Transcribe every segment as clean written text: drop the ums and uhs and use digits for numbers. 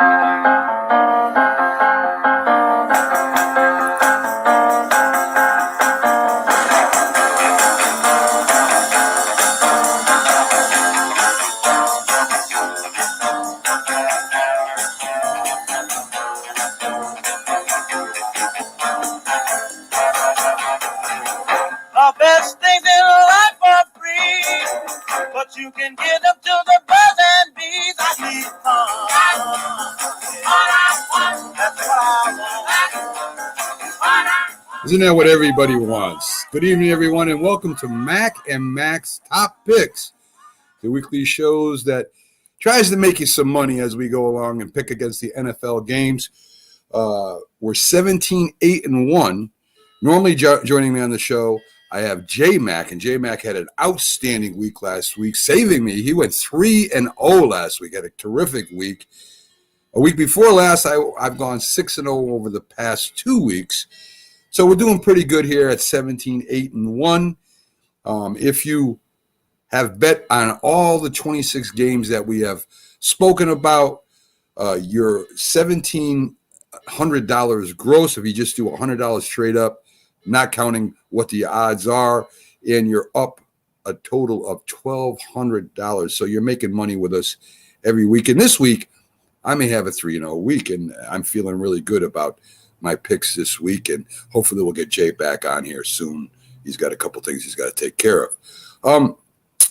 The best things in life are free, but you can get them to the birds and bees. I need fun. That's what I want. Isn't that what everybody wants? Good evening, everyone, and welcome to Mac and Mac's Top Picks, the weekly shows that tries to make you some money as we go along and pick against the NFL games. We're 17-8-1. Normally joining me on the show, I have J-Mac, and J-Mac had an outstanding week last week, saving me. He went 3-0 last week, had a terrific week. A week before last, I've gone 6-0 over the past 2 weeks. So we're doing pretty good here at 17-8-1. If you have bet on all the 26 games that we have spoken about, you're $1,700 gross if you just do $100 straight up, not counting what the odds are, and you're up a total of $1,200. So you're making money with us every week. And this week, I may have a 3-0 week, and I'm feeling really good about my picks this week, and hopefully we'll get Jay back on here soon. He's got a couple things he's got to take care of.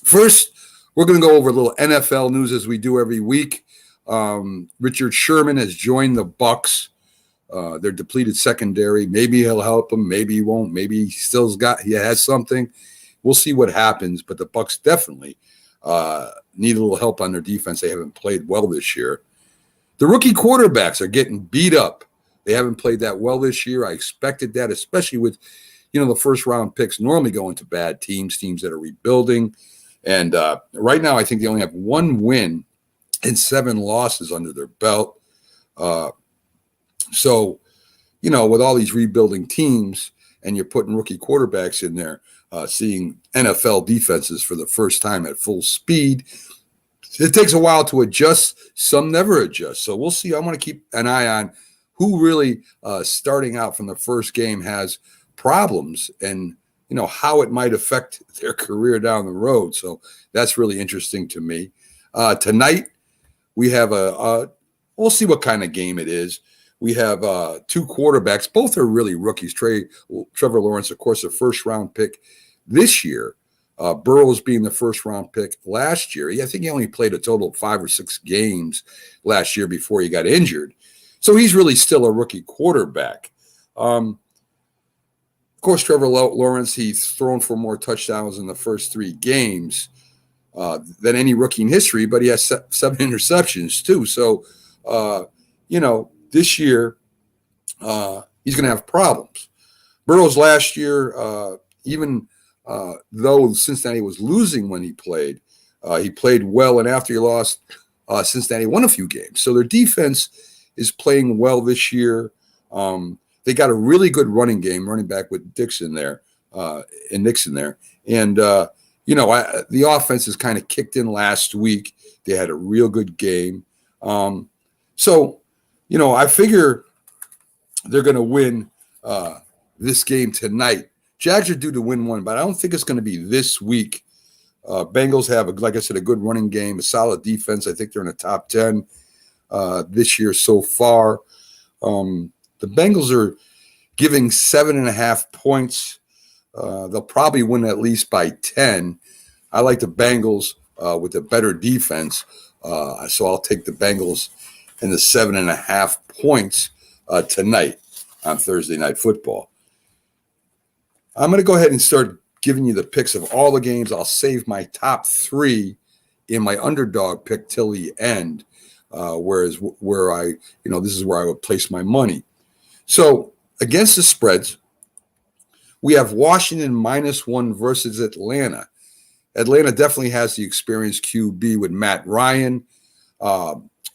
First, we're going to go over a little NFL news as we do every week. Richard Sherman has joined the Bucs. Their depleted secondary. Maybe he'll help them. Maybe he won't. Maybe he has something. We'll see what happens. But the Bucs definitely need a little help on their defense. They haven't played well this year. The rookie quarterbacks are getting beat up. They haven't played that well this year. I expected that, especially with, the first round picks normally going to bad teams that are rebuilding. And right now, I think they only have one win and 7 losses under their belt. So, with all these rebuilding teams and you're putting rookie quarterbacks in there, seeing NFL defenses for the first time at full speed, it takes a while to adjust. Some never adjust. So we'll see. I want to keep an eye on who really starting out from the first game has problems and, how it might affect their career down the road. So that's really interesting to me. Tonight, we have we'll see what kind of game it is. We have 2 quarterbacks. Both are really rookies. Trevor Lawrence, of course, a first-round pick this year. Burrows being the first-round pick last year. I think he only played a total of 5 or 6 games last year before he got injured. So he's really still a rookie quarterback. Of course, Trevor Lawrence, he's thrown for more touchdowns in the first 3 games than any rookie in history, but he has 7 interceptions too. So, this year, he's going to have problems. Burrows last year, even though Cincinnati was losing when he played well. And after he lost, Cincinnati won a few games. So their defense is playing well this year. They got a really good running back with Nixon there. And, the offense is kind of kicked in last week. They had a real good game. I figure they're going to win this game tonight. Jags are due to win one, but I don't think it's going to be this week. Bengals have, like I said, a good running game, a solid defense. I think they're in the top 10 this year so far. The Bengals are giving 7.5 points. They'll probably win at least by 10. I like the Bengals with a better defense, so I'll take the Bengals and the 7.5 points tonight on Thursday Night Football. I'm going to go ahead and start giving you the picks of all the games. I'll save my top 3 in my underdog pick till the end, this is where I would place my money. So against the spreads, we have Washington -1 versus Atlanta. Atlanta definitely has the experienced QB with Matt Ryan.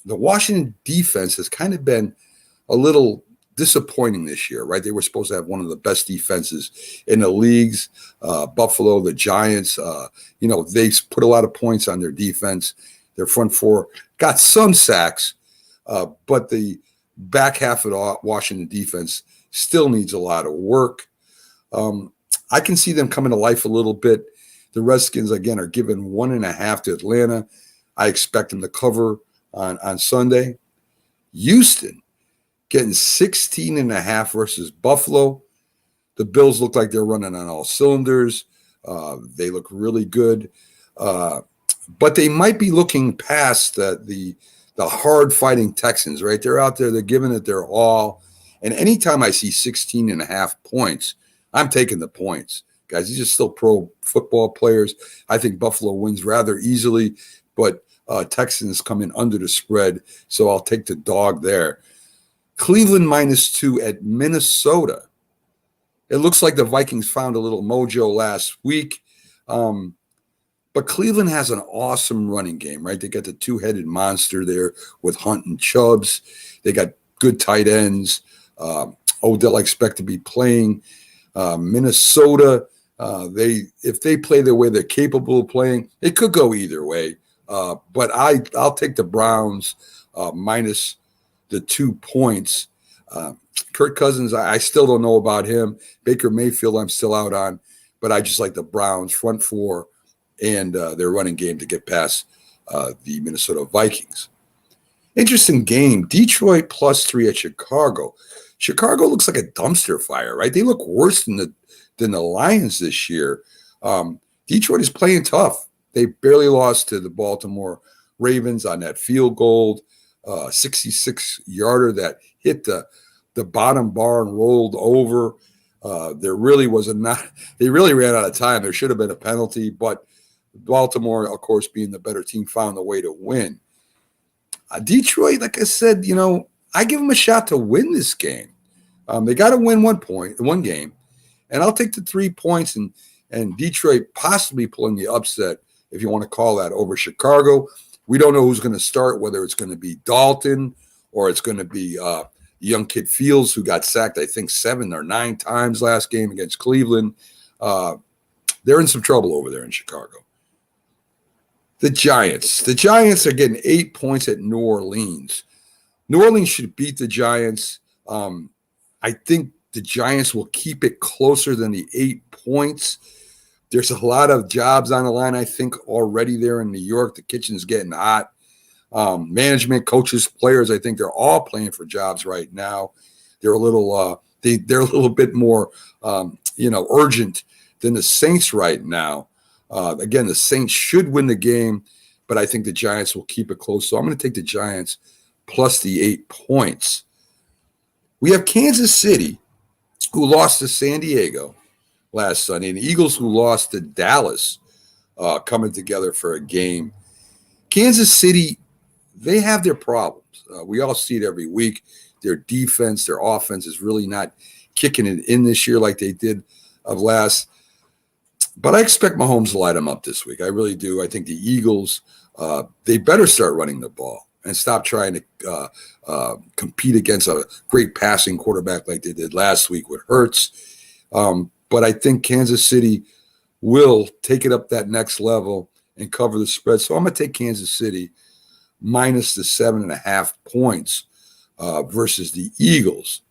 The Washington defense has kind of been a little disappointing this year, right? They were supposed to have one of the best defenses in the leagues. Buffalo, the Giants, they put a lot of points on their defense. Their front 4 got some sacks, but the back half of the Washington defense still needs a lot of work. I can see them coming to life a little bit. The Redskins, again, are given 1.5 to Atlanta. I expect them to cover on Sunday. Houston getting 16.5 versus Buffalo. The Bills look like they're running on all cylinders. They look really good. But they might be looking past the hard-fighting Texans, right? They're out there. They're giving it their all. And anytime I see 16.5 points, I'm taking the points. Guys, these are still pro football players. I think Buffalo wins rather easily, but Texans come in under the spread, so I'll take the dog there. Cleveland -2 at Minnesota. It looks like the Vikings found a little mojo last week. But Cleveland has an awesome running game, right? They got the two-headed monster there with Hunt and Chubbs. They got good tight ends. Odell I expect to be playing. Minnesota, if they play the way they're capable of playing, it could go either way. But I'll take the Browns minus the 2 points. Kirk Cousins, I still don't know about him. Baker Mayfield, I'm still out on. But I just like the Browns front four and their running game to get past the Minnesota Vikings. Interesting game. Detroit +3 at Chicago. Chicago looks like a dumpster fire, right? They look worse than the Lions this year. Detroit is playing tough. They barely lost to the Baltimore Ravens on that field goal, 66-yarder that hit the bottom bar and rolled over. There really was they really ran out of time. There should have been a penalty, but Baltimore, of course, being the better team, found a way to win. Detroit, like I said, I give them a shot to win this game. They got to win one game, and I'll take the 3 points and Detroit possibly pulling the upset, if you want to call that, over Chicago. We don't know who's going to start, whether it's going to be Dalton or it's going to be young kid Fields, who got sacked, I think, 7 or 9 times last game against Cleveland. They're in some trouble over there in Chicago. The Giants are getting 8 points at New Orleans. New Orleans should beat the Giants. I think the Giants will keep it closer than the 8 points. There's a lot of jobs on the line, I think, already there in New York. The kitchen's getting hot. Management, coaches, players, I think they're all playing for jobs right now. They're a little they're a little bit more urgent than the Saints right now. Again, the Saints should win the game, but I think the Giants will keep it close. So I'm going to take the Giants plus the 8 points. We have Kansas City, who lost to San Diego last Sunday, and the Eagles, who lost to Dallas, coming together for a game. Kansas City, they have their problems. We all see it every week. Their defense, their offense is really not kicking it in this year like they did of last. But I expect Mahomes to light them up this week. I really do. I think the Eagles, they better start running the ball and stop trying to compete against a great passing quarterback like they did last week with Hurts. But I think Kansas City will take it up that next level and cover the spread. So I'm going to take Kansas City minus the 7.5 points versus the Eagles.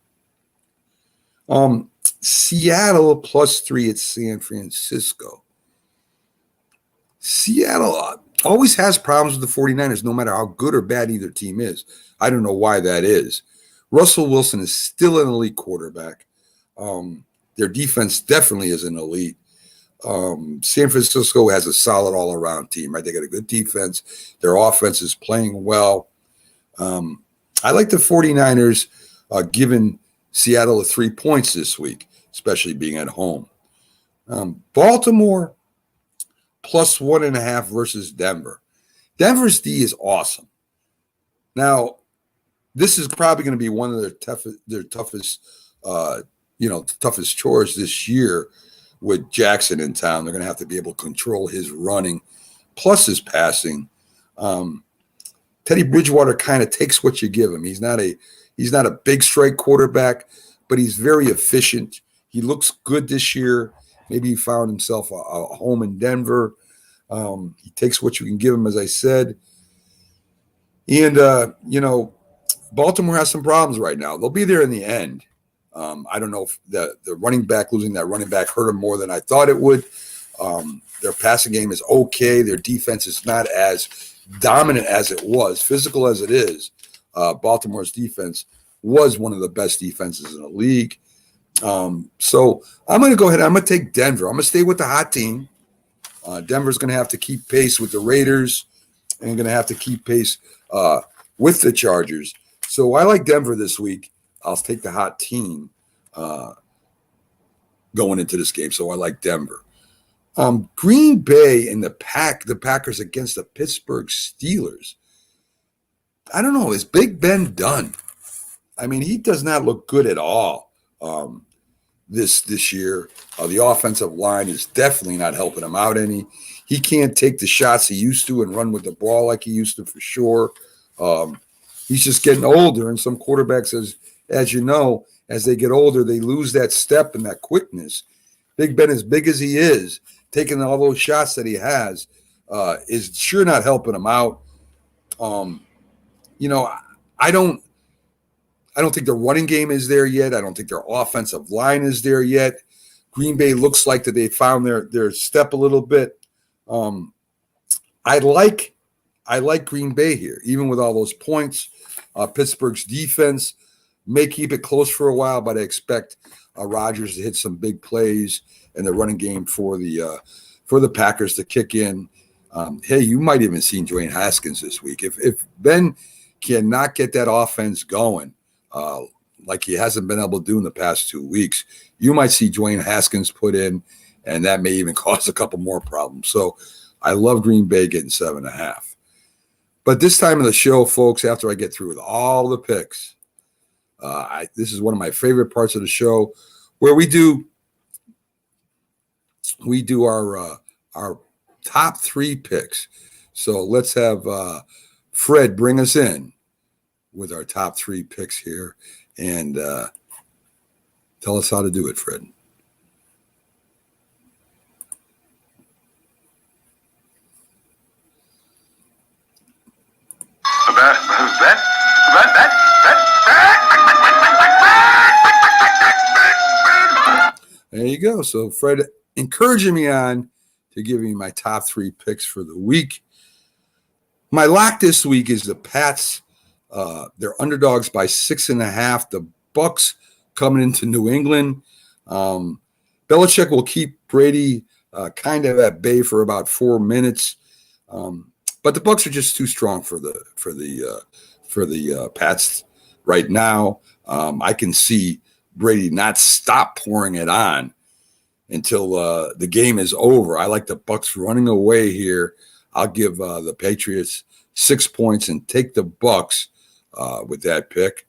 Seattle +3 at San Francisco. Seattle always has problems with the 49ers, no matter how good or bad either team is. I don't know why that is. Russell Wilson is still an elite quarterback. Their defense definitely is an elite. San Francisco has a solid all-around team, right? They got a good defense. Their offense is playing well. I like the 49ers giving Seattle 3 points this week, especially being at home. Baltimore +1.5 versus Denver. Denver's D is awesome. Now, this is probably going to be one of their toughest chores this year with Jackson in town. They're going to have to be able to control his running plus his passing. Teddy Bridgewater kind of takes what you give him. He's not a big strike quarterback, but he's very efficient. He looks good this year. Maybe he found himself a home in Denver. He takes what you can give him, as I said. And, Baltimore has some problems right now. They'll be there in the end. I don't know if the running back, losing that running back, hurt them more than I thought it would. Their passing game is okay. Their defense is not as dominant as it was, physical as it is. Baltimore's defense was one of the best defenses in the league. So I'm going to go ahead. I'm going to take Denver. I'm going to stay with the hot team. Denver's going to have to keep pace with the Raiders and going to have to keep pace with the Chargers. So I like Denver this week. I'll take the hot team going into this game. So I like Denver. Green Bay and the Packers against the Pittsburgh Steelers. I don't know. Is Big Ben done? I mean, he does not look good at all this year. The offensive line is definitely not helping him out any. He can't take the shots he used to and run with the ball like he used to for sure. He's just getting older, and some quarterbacks, as you know, as they get older, they lose that step and that quickness. Big Ben, as big as he is, taking all those shots that he has, is sure not helping him out. I don't think the running game is there yet. I don't think their offensive line is there yet. Green Bay looks like that they found their step a little bit. I like Green Bay here, even with all those points. Pittsburgh's defense may keep it close for a while, but I expect Rodgers to hit some big plays and the running game for the Packers to kick in. Hey, you might even see Dwayne Haskins this week. If Ben cannot get that offense going, like he hasn't been able to do in the past 2 weeks, you might see Dwayne Haskins put in, and that may even cause a couple more problems. So I love Green Bay getting 7.5. But this time of the show, folks, after I get through with all the picks, this is one of my favorite parts of the show where we do our top 3 picks. So let's have Fred bring us in with our top 3 picks here and tell us how to do it, Fred. There you go. So Fred encouraging me on to give me my top 3 picks for the week. My lock this week is the Pats. They're underdogs by 6.5. The Bucks coming into New England. Belichick will keep Brady kind of at bay for about 4 minutes. But the Bucks are just too strong for the Pats right now. I can see Brady not stop pouring it on until the game is over. I like the Bucks running away here. I'll give the Patriots 6 points and take the Bucks with that pick.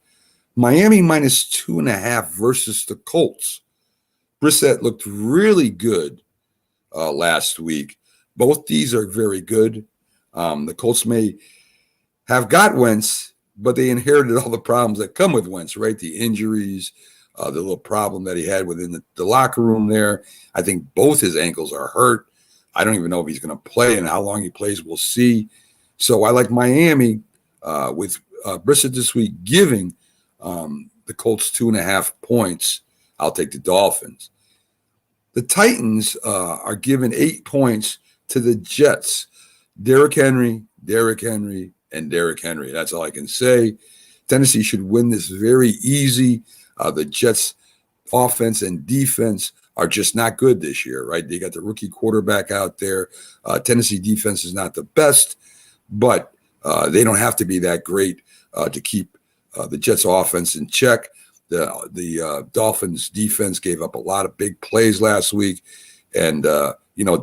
Miami minus 2.5 versus the Colts. Brissett looked really good last week. Both these are very good. The Colts may have got Wentz, but they inherited all the problems that come with Wentz, right? The injuries, the little problem that he had within the locker room there. I think both his ankles are hurt. I don't even know if he's going to play, and how long he plays, we'll see. So I like Miami with Brissett this week giving the Colts 2.5 points. I'll take the Dolphins. The Titans are given 8 points to the Jets. Derrick Henry, and Derrick Henry. That's all I can say. Tennessee should win this very easy. The Jets' offense and defense are just not good this year, right? They got the rookie quarterback out there. Tennessee defense is not the best, but they don't have to be that great to keep the Jets' offense in check. The Dolphins' defense gave up a lot of big plays last week, and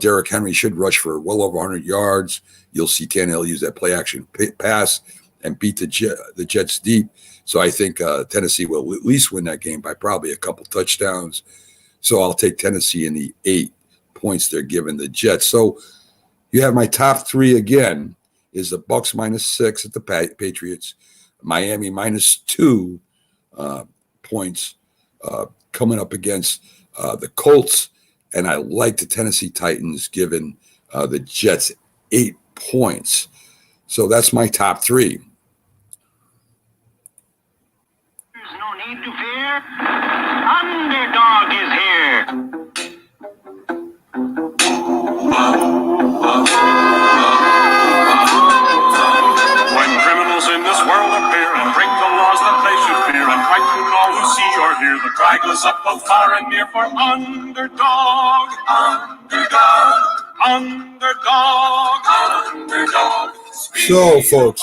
Derrick Henry should rush for well over 100 yards. You'll see Tannehill use that play-action pass and beat the Jets deep. So I think Tennessee will at least win that game by probably a couple touchdowns. So I'll take Tennessee in the 8 points they're giving the Jets. So you have my top 3 again is the Bucks minus 6 at the Patriots, Miami minus 2 points coming up against the Colts, and I like the Tennessee Titans giving the Jets 8 points. So that's my top 3. need to fear. Underdog is here. When criminals in this world appear and break the laws that they should fear and frighten all who see or hear, the cry goes up both far and near for underdog, underdog, underdog, underdog. So, folks,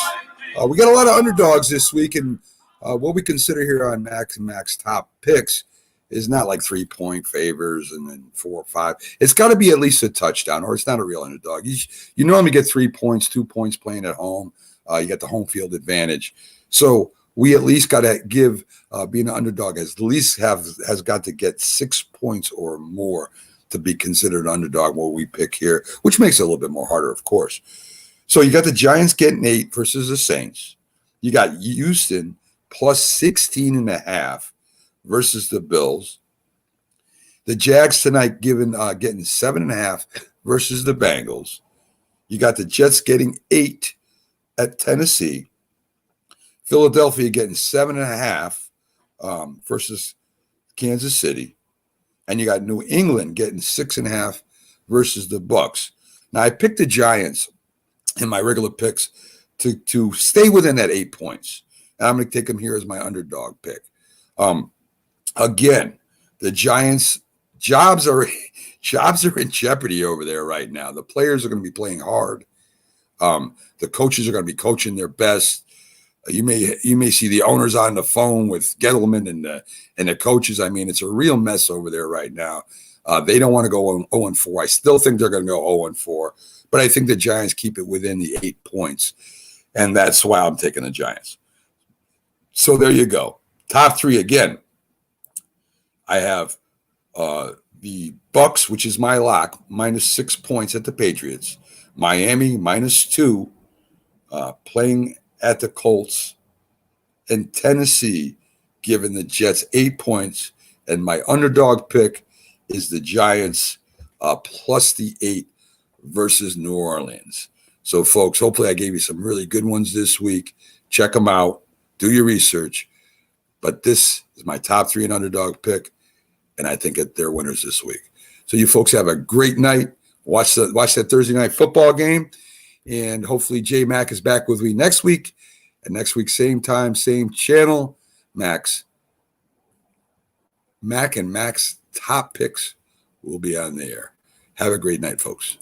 we got a lot of underdogs this week, and what we consider here on Max and Max top picks is not like 3-point favors and then 4 or 5. It's got to be at least a touchdown, or it's not a real underdog. You normally get 3 points, 2 points playing at home. You got the home field advantage. So we at least got to give being an underdog has got to get 6 points or more to be considered an underdog. What we pick here, which makes it a little bit more harder, of course. So you got the Giants getting 8 versus the Saints. You got Houston plus 16.5 versus the Bills. The Jags tonight getting 7.5 versus the Bengals. You got the Jets getting 8 at Tennessee. Philadelphia getting 7.5 versus Kansas City. And you got New England getting 6.5 versus the Bucks. Now I picked the Giants in my regular picks to stay within that 8 points. And I'm going to take them here as my underdog pick. Again, the Giants' jobs are in jeopardy over there right now. The players are going to be playing hard. The coaches are going to be coaching their best. You may see the owners on the phone with Gettleman and the coaches. I mean, it's a real mess over there right now. They don't want to go 0-4. I still think they're going to go 0-4, but I think the Giants keep it within the 8 points, and that's why I'm taking the Giants. So there you go. Top 3 again. I have the Bucks, which is my lock, minus 6 points at the Patriots. Miami minus 2, playing at the Colts. And Tennessee giving the Jets 8 points. And my underdog pick is the Giants plus the 8 versus New Orleans. So, folks, hopefully I gave you some really good ones this week. Check them out. Do your research. But this is my top 3 and underdog pick. And I think that they're winners this week. So you folks have a great night. Watch that Thursday night football game. And hopefully J Mac is back with me next week. And next week, same time, same channel. Mac and Mac's top picks will be on the air. Have a great night, folks.